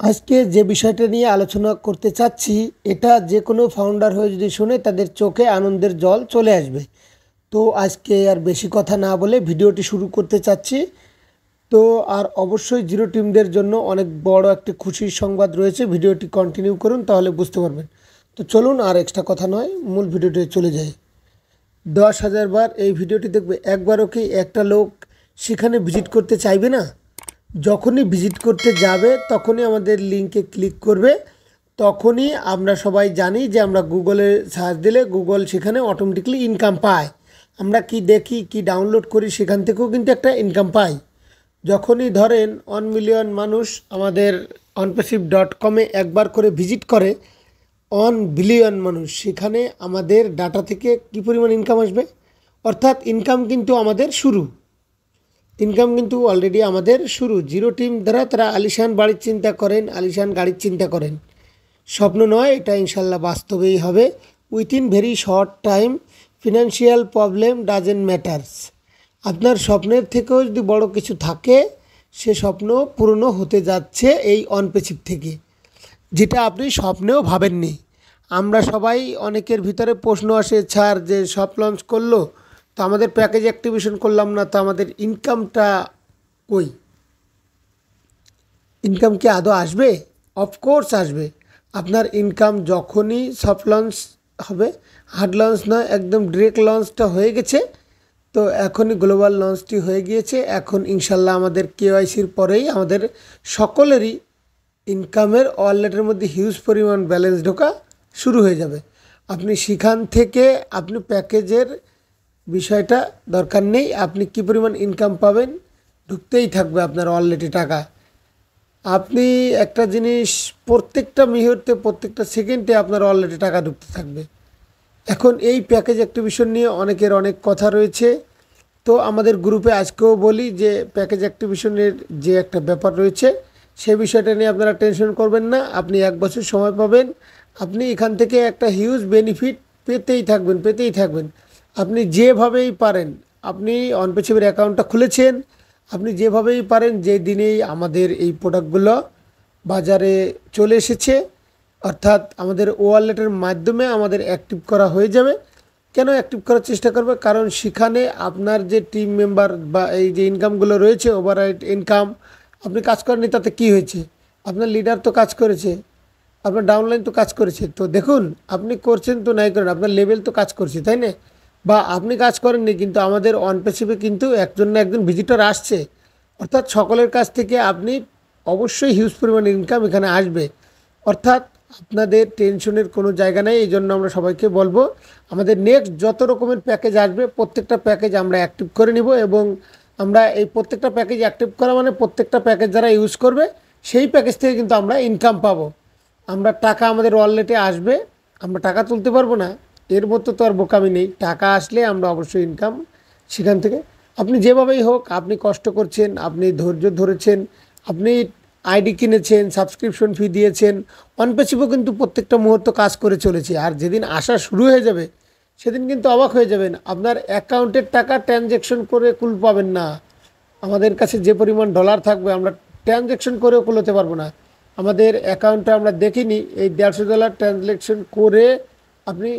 আজকে যে বিষয়টা নিয়ে আলোচনা করতে চাচ্ছি, এটা যে কোনো ফাউন্ডার হয়ে যদি শুনে তাদের চোখে আনন্দের জল চলে আসবে। তো আজকে আর বেশি কথা না বলে ভিডিওটি শুরু করতে চাচ্ছি। তো আর অবশ্যই জিরো টিমদের জন্য অনেক বড় একটি খুশির সংবাদ রয়েছে। ভিডিওটি কন্টিনিউ করুন, তাহলে বুঝতে পারবেন। তো চলুন, আর এক্সট্রা কথা নয়, মূল ভিডিওটি চলে যাই। 10,000 বার এই ভিডিওটি দেখবে, একবারও কি একটা লোক সেখানে ভিজিট করতে চাইবে না? যখনই ভিজিট করতে যাবে তখনই আমাদের লিঙ্কে ক্লিক করবে। তখনই আমরা সবাই জানি যে আমরা গুগলে সার্চ দিলে গুগল সেখানে অটোমেটিকলি ইনকাম পায়। আমরা কি দেখি, কি ডাউনলোড করি, সেখান থেকেও কিন্তু একটা ইনকাম পাই। যখনই ধরেন 1 মিলিয়ন মানুষ আমাদের onpassive.com-এ একবার করে ভিজিট করে, 1 বিলিয়ন মানুষ, সেখানে আমাদের ডাটা থেকে কী পরিমাণ ইনকাম আসবে। অর্থাৎ ইনকাম কিন্তু আমাদের শুরু, ইনকাম কিন্তু অলরেডি আমাদের শুরু। জিরো টিম দ্বারা তারা আলিশান বাড়ির চিন্তা করেন, আলিশান গাড়ির চিন্তা করেন। স্বপ্ন নয়, এটা ইনশাল্লাহ বাস্তবেই হবে। Within very short time financial problem doesn't matters. আপনার স্বপ্নের থেকেও যদি বড় কিছু থাকে, সে স্বপ্ন পূর্ণ হতে যাচ্ছে এই অনপেসিভ থেকে, যেটা আপনি স্বপ্নেও ভাবেননি। আমরা সবাই, অনেকের ভিতরে প্রশ্ন আসে, স্যার যে সফট লঞ্চ করলো, তো আমাদের প্যাকেজ অ্যাক্টিভেশন করলাম না, তো আমাদের ইনকামটা কই? ইনকাম কি আদৌ আসবে? অফকোর্স আসবে। আপনার ইনকাম যখনই সফট লঞ্চ হবে, হার্ড লঞ্চ নয়, একদম ডিরেক্ট লঞ্চটা হয়ে গেছে। তো এখনই গ্লোবাল লঞ্চটি হয়ে গিয়েছে। এখন ইনশাল্লাহ আমাদের কেওয়াইসির পরেই আমাদের সকলেরই ইনকামের ওয়ালেটের মধ্যে হিউজ পরিমাণ ব্যালেন্স ঢোকা শুরু হয়ে যাবে। আপনি সেখান থেকে আপনি প্যাকেজের বিষয়টা দরকার নেই, আপনি কী পরিমাণ ইনকাম পাবেন ঢুকতেই থাকবে আপনার ওয়ালেটে টাকা। আপনি একটা জিনিস, প্রত্যেকটা মুহূর্তে, প্রত্যেকটা সেকেন্ডে আপনার ওয়ালেটে টাকা ঢুকতে থাকবে। এখন এই প্যাকেজ অ্যাক্টিভেশন নিয়ে অনেকের অনেক কথা রয়েছে। তো আমাদের গ্রুপে আজকেও বলি যে প্যাকেজ অ্যাক্টিভেশনের যে একটা ব্যাপার রয়েছে, সে বিষয়টা নিয়ে আপনারা টেনশন করবেন না। আপনি 1 বছর সময় পাবেন, আপনি এখান থেকে একটা হিউজ বেনিফিট পেতেই থাকবেন, পেতেই থাকবেন। আপনি যেভাবেই পারেন, আপনি অনপেসিভের অ্যাকাউন্টটা খুলেছেন, আপনি যেভাবেই পারেন, যে দিনেই আমাদের এই প্রোডাক্টগুলো বাজারে চলে এসেছে, অর্থাৎ আমাদের ওয়ালেটের মাধ্যমে আমাদের অ্যাক্টিভ করা হয়ে যাবে। কেন অ্যাক্টিভ করার চেষ্টা করবে? কারণ সেখানে আপনার যে টিম মেম্বার বা এই যে ইনকামগুলো রয়েছে, ওভাররাইট ইনকাম, আপনি কাজ করেননি তাতে কি হয়েছে? আপনার লিডার তো কাজ করেছে, আপনার ডাউনলাইন তো কাজ করেছে। তো দেখুন, আপনি করছেন তো নাই করেন, আপনার লেভেল তো কাজ করছে, তাই না? বা আপনি কাজ করেননি, কিন্তু আমাদের অনপেসিভে কিন্তু একজন না একজন ভিজিটর আসছে। অর্থাৎ সকলের কাছ থেকে আপনি অবশ্যই হিউজ পরিমাণ ইনকাম এখানে আসবে। অর্থাৎ আপনাদের টেনশনের কোনো জায়গা নেই। এই জন্য আমরা সবাইকে বলবো, আমাদের নেক্সট যত রকমের প্যাকেজ আসবে, প্রত্যেকটা প্যাকেজ আমরা অ্যাক্টিভ করে নিব। এবং আমরা এই প্রত্যেকটা প্যাকেজ অ্যাক্টিভ করা মানে প্রত্যেকটা প্যাকেজ যারা ইউজ করবে, সেই প্যাকেজ থেকে কিন্তু আমরা ইনকাম পাবো। আমরা টাকা আমাদের ওয়ালেটে আসবে, আমরা টাকা তুলতে পারবো না, এর মতো তো আর বোকামি নেই। টাকা আসলে আমরা অবশ্যই ইনকাম সেখান থেকে। আপনি যেভাবেই হোক, আপনি কষ্ট করছেন, আপনি ধৈর্য ধরেছেন, আপনি আইডি কিনেছেন, সাবস্ক্রিপশন ফি দিয়েছেন, অনপেসিভও কিন্তু প্রত্যেকটা মুহূর্ত কাজ করে চলেছে। আর যেদিন আসা শুরু হয়ে যাবে, সেদিন কিন্তু অবাক হয়ে যাবেন, আপনার অ্যাকাউন্টের টাকা ট্রানজ্যাকশন করে কুল পাবেন না। আমাদের কাছে যে পরিমাণ ডলার থাকবে, আমরা ট্রানজ্যাকশন করেও কুলোতে পারবো না। আমাদের অ্যাকাউন্টটা আমরা দেখিনি, এই $150 ট্রানজ্যাকশন করে আপনি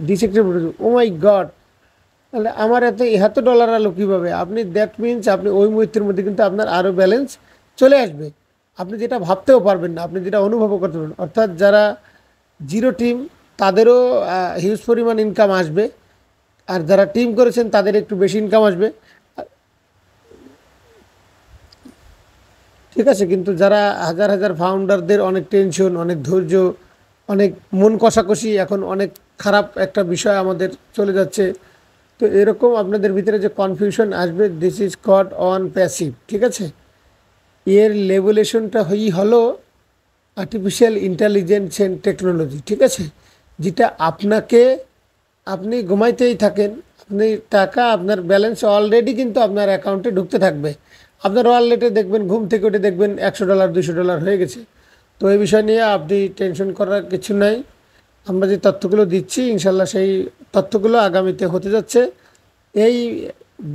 ডিসেক্টেড, ও মাই গড, তাহলে আমার এত ডলার আলো কীভাবে? আপনি দ্যাট মিনস আপনি ওই মুহূর্তের মধ্যে কিন্তু আপনার আরও ব্যালেন্স চলে আসবে। আপনি যেটা ভাবতেও পারবেন না, আপনি যেটা অনুভবও করতে পারবেন। অর্থাৎ যারা জিরো টিম, তাদেরও হিউজ পরিমাণ ইনকাম আসবে, আর যারা টিম করেছেন তাদের একটু বেশি ইনকাম আসবে, ঠিক আছে। কিন্তু যারা হাজার হাজার ফাউন্ডারদের অনেক টেনশন, অনেক ধৈর্য, অনেক মন কষাকষি, এখন অনেক খারাপ একটা বিষয় আমাদের চলে যাচ্ছে। তো এরকম আপনাদের ভিতরে যে কনফিউশন আসবে, this is called on passive, ঠিক আছে। এর লেভেলেশনটা হলো আর্টিফিশিয়াল ইন্টেলিজেন্স অ্যান্ড টেকনোলজি, ঠিক আছে। যেটা আপনাকে, আপনি ঘুমাইতেই থাকেন, আপনি টাকা, আপনার ব্যালেন্স অলরেডি কিন্তু আপনার অ্যাকাউন্টে ঢুকতে থাকবে। আপনার ওয়ালেটে দেখবেন, ঘুম থেকে উঠে দেখবেন $100 $200 হয়ে গেছে। তো এই বিষয় নিয়ে আপনি টেনশন করার কিছু নাই। আমরা যে তথ্যগুলো দিচ্ছি, ইনশাল্লাহ সেই তথ্যগুলো আগামীতে হতে যাচ্ছে। এই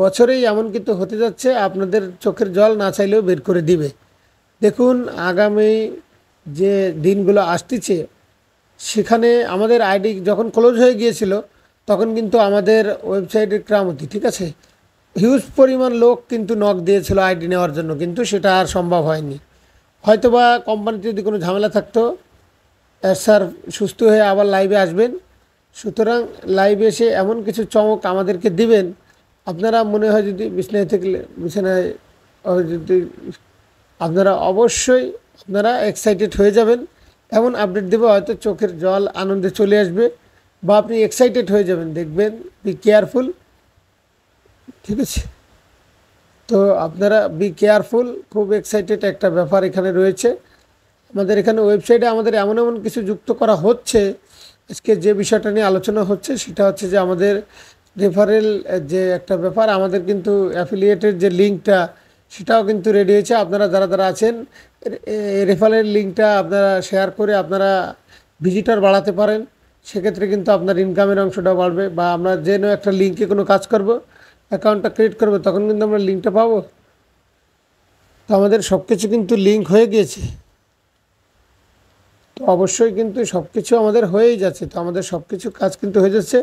বছরেই এমন কিন্তু হতে যাচ্ছে, আপনাদের চোখের জল না চাইলেও বের করে দিবে। দেখুন আগামী যে দিনগুলো আসতেছে সেখানে আমাদের আইডি যখন ক্লোজ হয়ে গিয়েছিল তখন কিন্তু আমাদের ওয়েবসাইটের ক্রামতি, ঠিক আছে, হিউজ পরিমাণ লোক কিন্তু নক দিয়েছিল আইডি নেওয়ার জন্য, কিন্তু সেটা আর সম্ভব হয়নি। হয়তোবা কোম্পানিতে যদি কোনো ঝামেলা থাকতো, স্যার সুস্থ হয়ে আবার লাইভে আসবেন। সুতরাং লাইভে এসে এমন কিছু চমক আমাদেরকে দিবেন, আপনারা মনে হয় যদি বিছানায় যদি আপনারা অবশ্যই আপনারা এক্সাইটেড হয়ে যাবেন। এমন আপডেট দেবে হয়তো চোখের জল আনন্দে চলে আসবে, বা আপনি এক্সাইটেড হয়ে যাবেন, দেখবেন। বি কেয়ারফুল, ঠিক আছে? তো আপনারা বি কেয়ারফুল, খুব এক্সাইটেড একটা ব্যাপার এখানে রয়েছে। আমাদের এখানে ওয়েবসাইটে আমাদের এমন এমন কিছু যুক্ত করা হচ্ছে। আজকে যে বিষয়টা নিয়ে আলোচনা হচ্ছে সেটা হচ্ছে যে আমাদের রেফারেল যে একটা ব্যাপার, আমাদের কিন্তু অ্যাফিলিয়েটের যে লিঙ্কটা সেটাও কিন্তু রেডি হয়েছে। আপনারা যারা যারা আছেন রেফারেল লিঙ্কটা আপনারা শেয়ার করে আপনারা ভিজিটর বাড়াতে পারেন। সেক্ষেত্রে কিন্তু আপনার ইনকামের অংশটা বাড়বে। বা আমরা যেন একটা লিঙ্কে কোনো কাজ করব, অ্যাকাউন্টটা ক্রিয়েট করবো, তখন কিন্তু আমরা লিঙ্কটা পাবো। তো আমাদের সব কিছু কিন্তু লিঙ্ক হয়ে গিয়েছে। তো অবশ্যই কিন্তু সব কিছু আমাদের হয়েই যাচ্ছে। তো আমাদের সব কিছু কাজ কিন্তু হয়ে যাচ্ছে।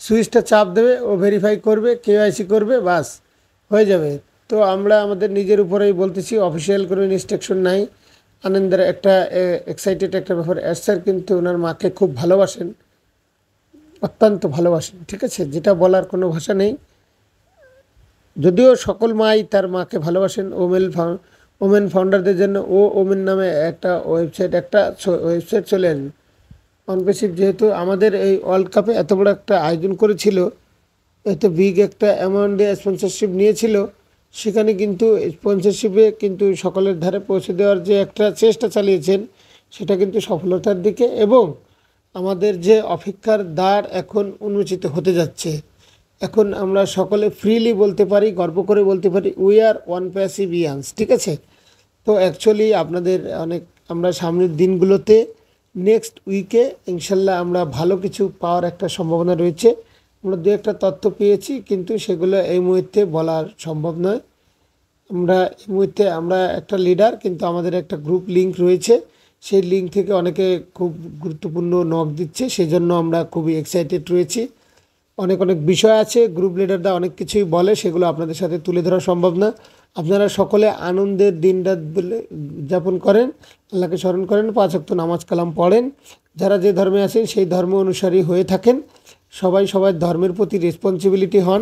সুইচটা চাপ দেবে, ও ভেরিফাই করবে, কেওয়াইসি করবে, বাস হয়ে যাবে। তো আমরা আমাদের নিজের উপরেই বলতেছি, অফিসিয়াল কোনো ইনস্ট্রাকশন নাই। আনন্দের একটা এক্সাইটেড একটা ব্যাপার। স্যার কিন্তু ওনার মাকে খুব ভালোবাসেন, অত্যন্ত ভালোবাসেন, ঠিক আছে, যেটা বলার কোনো ভাষা নেই। যদিও সকল মাই তার মাকে ভালোবাসেন। ওমেন ফাউন্ডারদের জন্য ওমেন নামে একটা ওয়েবসাইট চলে আসবে অনপেসিভ। যেহেতু আমাদের এই ওয়ার্ল্ড কাপে এত বড় একটা আয়োজন করেছিল, এত বিগ একটা অ্যামাউন্টে স্পন্সরশিপ নিয়েছিল, সেখানে কিন্তু স্পন্সরশিপে কিন্তু সকলের ধারে পৌঁছে দেওয়ার যে একটা চেষ্টা চালিয়েছেন সেটা কিন্তু সফলতার দিকে। এবং আমাদের যে অপেক্ষার দ্বার এখন উন্মোচিত হতে যাচ্ছে। এখন আমরা সকলে ফ্রিলি বলতে পারি, গর্ব করে বলতে পারি, উই আর OnePassivians, ঠিক আছে? তো অ্যাকচুয়ালি আপনাদের অনেক, আমরা সামনের দিনগুলোতে নেক্সট উইকে ইনশাল্লাহ আমরা ভালো কিছু পাওয়ার একটা সম্ভাবনা রয়েছে। আমরা দু একটা তথ্য পেয়েছি, কিন্তু সেগুলো এই মুহূর্তে বলা সম্ভব নয়। আমরা এই মুহূর্তে আমরা একটা লিডার, কিন্তু আমাদের একটা গ্রুপ লিঙ্ক রয়েছে, সেই লিঙ্ক থেকে অনেকে খুব গুরুত্বপূর্ণ নক দিচ্ছে, সেই জন্য আমরা খুবই এক্সাইটেড রয়েছি। অনেক অনেক বিষয় আছে, গ্রুপ লিডাররা অনেক কিছুই বলে, সেগুলো আপনাদের সাথে তুলে ধরা সম্ভব না। আপনারা সকলে আনন্দের দিনরাত যাপন করেন, আল্লাহকে স্মরণ করেন, 5 ওয়াক্ত নামাজ কালাম পড়েন, যারা যে ধর্মে আছেন সেই ধর্ম অনুসারী হয়ে থাকেন। সবাই সবাই ধর্মের প্রতি রেসপন্সিবিলিটি হন,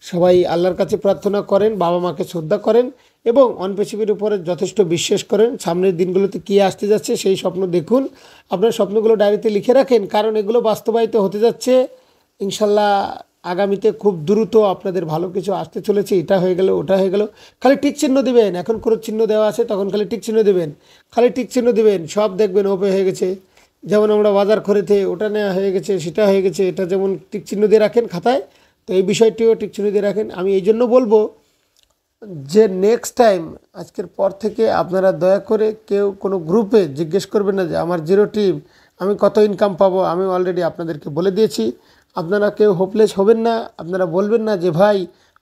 সবাই আল্লাহর কাছে প্রার্থনা করেন, বাবা মাকে শ্রদ্ধা করেন, এবং অনপেসিভির উপরে যথেষ্ট বিশ্বাস করেন। সামনের দিনগুলোতে কী আসতে যাচ্ছে সেই স্বপ্ন দেখুন, আপনার স্বপ্নগুলো ডায়েরিতে লিখে রাখেন, কারণ এগুলো বাস্তবায়িত হতে যাচ্ছে ইনশাল্লাহ। আগামীতে খুব দ্রুত আপনাদের ভালো কিছু আসতে চলেছে। এটা হয়ে গেল, ওটা হয়ে গেল, খালি টিক চিহ্ন দেবেন। এখন ক্রোধ চিহ্ন দেওয়া আছে, তখন খালি টিক চিহ্ন দেবেন, খালি টিক চিহ্ন দেবেন, সব দেখবেন ওপে হয়ে গেছে। যেমন আমরা বাজার করেতে ওটা নেওয়া হয়ে গেছে, সেটা হয়ে গেছে, এটা যেমন টিক চিহ্ন দিয়ে রাখেন খাতায়, তো এই বিষয়টিও টিক চিহ্ন দিয়ে রাখেন। আমি এই জন্য বলবো যে নেক্সট টাইম আজকের পর থেকে আপনারা দয়া করে কেউ কোনো গ্রুপে জিজ্ঞেস করবেন না যে আমার জিরো টিম, আমি কত ইনকাম পাবো। আমি অলরেডি আপনাদেরকে বলে দিয়েছি, আপনারা কেউ হোপলেস হবেন না। আপনারা বলবেন না যে ভাই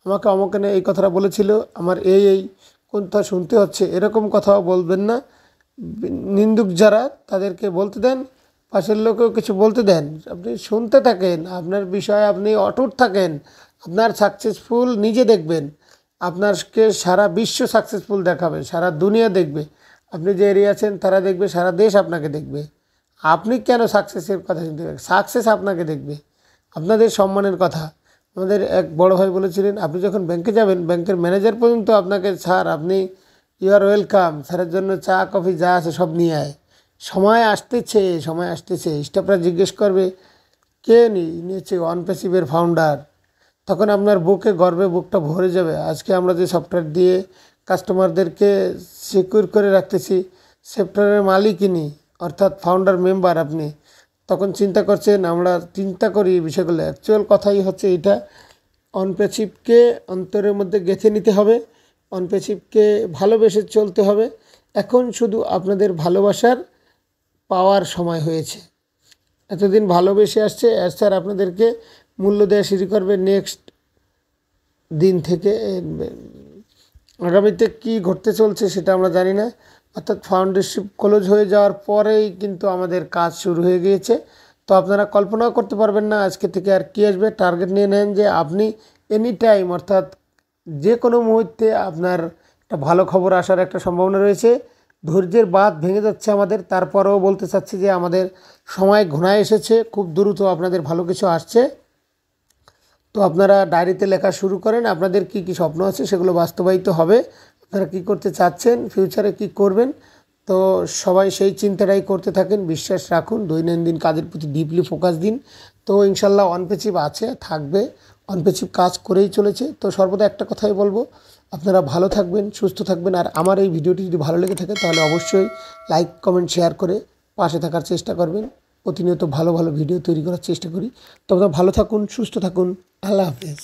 আমাকে অমুকে এই কথাটা বলেছিল, আমার এই কথা শুনতে হচ্ছে, এরকম কথাও বলবেন না। নিন্দুক যারা তাদেরকে বলতে দেন, পাশের লোকেও কিছু বলতে দেন, আপনি শুনতে থাকেন, আপনার বিষয়ে আপনি অটুট থাকেন, আপনার সাকসেসফুল নিজে দেখবেন, আপনাকে সারা বিশ্ব সাকসেসফুল দেখাবে, সারা দুনিয়া দেখবে। আপনি যে এরিয়া আছেন তারা দেখবে, সারা দেশ আপনাকে দেখবে। আপনি কেন সাকসেসের কথা চিন্তা করেন? সাকসেস আপনাকে দেখবে, আপনাদের সম্মানের কথা। আমাদের এক বড় ভাই বলেছিলেন, আপনি যখন ব্যাংকে যাবেন, ব্যাংকের ম্যানেজার পর্যন্ত আপনাকে, স্যার আপনি ইউ আর ওয়েলকাম, স্যারের জন্য চা কফি যা আছে সব নিয়ে আয়। সময় আসতেছে, সময় আসতেছে, স্টাফরা জিজ্ঞেস করবে কে নিয়েছে, OnePassiveর ফাউন্ডার। তখন আপনার বুকে গর্বে বুকটা ভরে যাবে। আজকে আমরা যে সফটওয়্যার দিয়ে কাস্টমারদেরকে সিকিউর করে রাখতেছি, সফটওয়্যারের মালিকই, অর্থাৎ ফাউন্ডার মেম্বার আপনি। তখন চিন্তা করছেন, আমরা চিন্তা করি বিষয়গুলো। অ্যাকচুয়াল কথাই হচ্ছে এটা, OnePassiveকে অন্তরের মধ্যে গেঁথে নিতে হবে, OnePassiveকে ভালোবেসে চলতে হবে। এখন শুধু আপনাদের ভালোবাসার পাওয়ার সময় হয়েছে। এতদিন ভালোবেসে আসছে, স্যার আপনাদেরকে মূল্য দেওয়া শুরু করবে নেক্সট দিন থেকে। আগামীতে কি ঘটতে চলছে সেটা আমরা জানি না। অর্থাৎ ফাউন্ডারশিপ ক্লোজ হয়ে যাওয়ার পরেই কিন্তু আমাদের কাজ শুরু হয়ে গিয়েছে। তো আপনারা কল্পনাও করতে পারবেন না আজকে থেকে আর কী আসবে। টার্গেট নিয়ে নেন যে আপনি এনি টাইম অর্থাৎ যে কোনো মুহূর্তে আপনার একটা ভালো খবর আসার একটা সম্ভাবনা রয়েছে। ধৈর্যের বাঁধ ভেঙে যাচ্ছে আমাদের, তারপরেও বলতে চাচ্ছি যে আমাদের সময় ঘনায় এসেছে, খুব দ্রুত আপনাদের ভালো কিছু আসছে। তো আপনারা ডায়েরিতে লেখা শুরু করেন, আপনাদের কি কি স্বপ্ন আছে সেগুলো বাস্তবায়িত হবে। আপনারা কি করতে চাচ্ছেন, ফিউচারে কি করবেন, তো সবাই সেই চিন্তাটাই করতে থাকেন, বিশ্বাস রাখুন, দৈনন্দিন কাজের প্রতি ডিপলি ফোকাস দিন। তো ইনশাল্লাহ অনপেচিভ আছে, থাকবে, অনপেচিভ কাজ করেই চলেছে। তো সর্বদা একটা কথাই বলবো, আপনারা ভালো থাকবেন, সুস্থ থাকবেন। আর আমার এই ভিডিওটি যদি ভালো লেগে থাকে তাহলে অবশ্যই লাইক কমেন্ট শেয়ার করে পাশে থাকার চেষ্টা করবেন। প্রতিনিয়ত ভালো ভালো ভিডিও তৈরি করার চেষ্টা করি। তো আপনারা ভালো থাকুন, সুস্থ থাকুন। আল্লাহ হাফেজ।